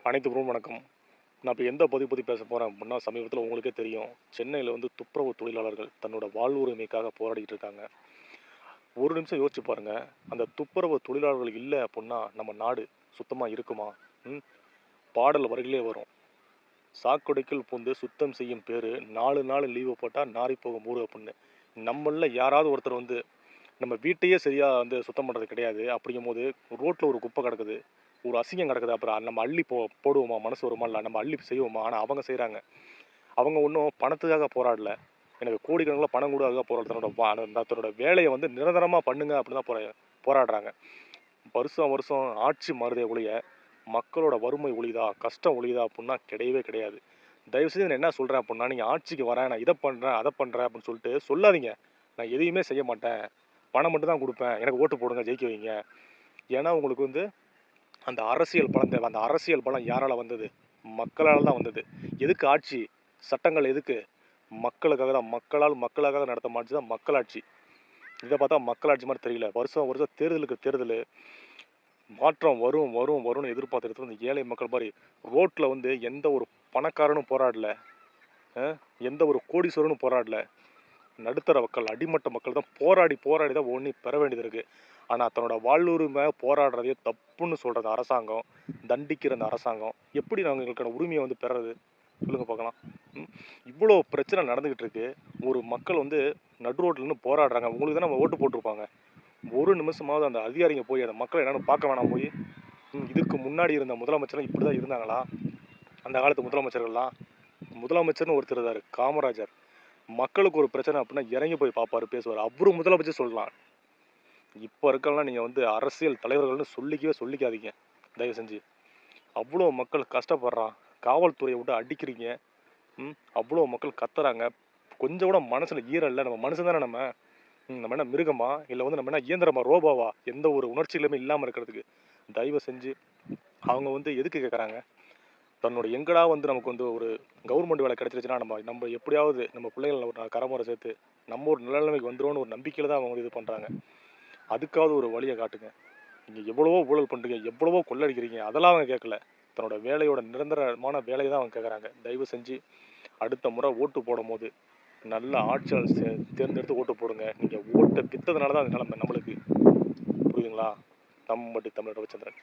அனைத்துக்கும் வணக்கம். நான் இப்போ எந்த பதிவு பத்தி பேச போறேன் அப்படின்னா, சமீபத்தில உங்களுக்கே தெரியும். சென்னையில வந்து துப்புரவு தொழிலாளர்கள் தன்னோட வாழ்வுரிமைக்காக போராடிட்டு இருக்காங்க. ஒரு நிமிஷம் யோசிச்சு பாருங்க. அந்த துப்புரவு தொழிலாளர்கள் இல்ல அப்படின்னா, நம்ம நாடு சுத்தமா இருக்குமா? ம். பாடல் வரிகளே வரும். "சாக்கடைக்குள் புகுந்து சுத்தம் செய்யும் பேரு, 4 நாள் லீவு போட்டா நாறிப்போகும் ஊரு" அப்படின்னு. நம்மள்ல யாராவது ஒருத்தர் வந்து நம்ம வீட்டையே சரியா வந்து சுத்தம் பண்றது கிடையாது. அப்படிங்கும்போது ரோட்ல ஒரு குப்பை கிடக்குது. ஒரு அசிங்கம் கிடக்குது. அப்புறம் நம்ம அள்ளி போடுவோமா? மனசு வருமா? இல்ல நம்ம அள்ளி செய்வோமா? ஆனா அவங்க செய்றாங்க. அவங்க ஒண்ணும் பணத்துக்காக போராடல. எனக்கு கோடிக்கணக்குல பணம் குடு அதுக்காக போராடல. தன்னோட வேலைய வந்து நிரந்தரமா பண்ணுங்க அப்படின்னு தான் போராடுறாங்க. வருஷம் வருஷம் ஆட்சி மாறுதே ஒழிய, மக்களோட வறுமை ஒழியுதா? கஷ்டம் ஒழியுதா? அப்படின்னா கிடையவே கிடையாது. தயவு செஞ்சு நான் என்ன சொல்றேன் அப்படின்னா, நீங்க ஆட்சிக்கு வரேன், நான் இத பண்றேன், அத பண்றேன் அப்படின்னு சொல்லிட்டு சொல்லாதீங்க. நான் எதையுமே செய்ய மாட்டேன். பணம் மட்டும் தான் குடுப்பேன். எனக்கு ஓட்டு போடுங்க, ஜெயிக்க வைங்க. ஏன்னா உங்களுக்கு வந்து அந்த அரசியல் பலம் தேவை. அந்த அரசியல் பலம் யாரால வந்தது? மக்களால தான் வந்தது. எதுக்கு ஆட்சி? சட்டங்கள் எதுக்கு? மக்களுக்காக தான். மக்களால் மக்களுக்காக நடத்தும் ஆட்சி தான் மக்களாட்சி. இத பார்த்தா மக்களாட்சி மாரி தெரியல. வருஷம் வருஷம் தேர்தலுக்கு தேர்தலு மாற்றம் வரும், வரும், வரும்னு எதிர்பார்த்துட்டு இந்த ஏழை மக்கள் மாரி ரோட்ல வந்து எந்த ஒரு பணக்காரனும் போராடல. அ எந்த ஒரு கோடீஸ்வரனும் போராடல. நடுத்தர மக்கள், அடிமட்ட மக்கள் தான் போராடி, போராடி தான் ஒண்ணி பெற வேண்டியது இருக்கு. ஆனா, தன்னோட வாழ்வுரிமை போராடுறதையே தப்புன்னு சொல்ற அந்த அரசாங்கம், தண்டிக்கிற அந்த அரசாங்கம், எப்படி நாங்க எங்களுக்கான உரிமைய வந்து பெறது? சொல்லுங்க பார்க்கலாம். ம். இவ்ளோ பிரச்சனை நடந்துகிட்டு இருக்கு. ஒரு மக்கள் வந்து நடு ரோட்ல நின்னு போராடுறாங்க. உங்களுக்கு தானே ஓட்டு போட்டுருப்பாங்க. ஒரு நிமிஷமாவது அந்த அதிகாரிங்க போய் அந்த மக்கள் என்னன்னு பார்க்க வேணாம் போய்? இதுக்கு முன்னாடி இருந்த முதலமைச்சர்லாம் இப்படி தான் இருந்தாங்களா? அந்த காலத்து முதலமைச்சர்கள்லாம்? முதலமைச்சர்னு ஒருத்தர் இருந்தாரு, காமராஜர். மக்களுக்கு ஒரு பிரச்சனை அப்படின்னா இறங்கி போய் பார்ப்பாரு, பேசுவாரு. அவரு முதலமைச்சர் சொல்லலாம். இப்ப இருக்கவங்கலாம் நீங்க வந்து அரசியல் தலைவர்கள்னு சொல்லிக்கவே சொல்லிக்காதீங்க. தயவு செஞ்சு. அவ்ளோ மக்கள் கஷ்டப்படுறான். காவல்துறைய விட்டு அடிக்கிறீங்க. அவ்ளோ மக்கள் கத்துறாங்க. கொஞ்சம் கூட மனசுல ஈரம் இல்ல. நம்ம மனுஷன் தானே நம்ம. நம்ம என்ன மிருகமா? இல்ல வந்து நம்ம என்ன இயந்திரமா? ரோபோவா? எந்த ஒரு உணர்ச்சிகளுமே இல்லாம இருக்கிறதுக்கு. தயவு செஞ்சு அவங்க வந்து எதுக்கு கேட்கறாங்க? தன்னோட எங்கடா வந்து நமக்கு வந்து ஒரு கவர்மெண்ட் வேலை கிடைச்சிருச்சுன்னா, நம்ம நம்ம எப்படியாவது நம்ம பிள்ளைங்கள ஒரு கரமுறை சேர்த்து, நம்ம ஒரு நல்ல நிலைமைக்கு வந்துருவோம்னு ஒரு நம்பிக்கையில தான் அவங்க வந்து இது பண்றாங்க. அதுக்காவது ஒரு வழிய காட்டுங்க. நீங்க எவ்வளவோ ஊழல் பண்றீங்க, எவ்வளவோ கொள்ளடிக்கிறீங்க. அதெல்லாம் அவங்க கேட்கல. தன்னோட வேலையோட நிரந்தரமான வேலைய தான் அவங்க கேட்கறாங்க. தயவு செஞ்சு அடுத்த முறை ஓட்டு போடும்போது, நல்ல ஆட்சியாளர் தேர்ந்தெடுத்து ஓட்டு போடுங்க. நீங்க ஓட்ட வித்ததுனால தான் அந்த நிலைமை நம்மளுக்கு. புரியுதுங்களா? தம்மடி தமிழர் ரவிச்சந்திரன்.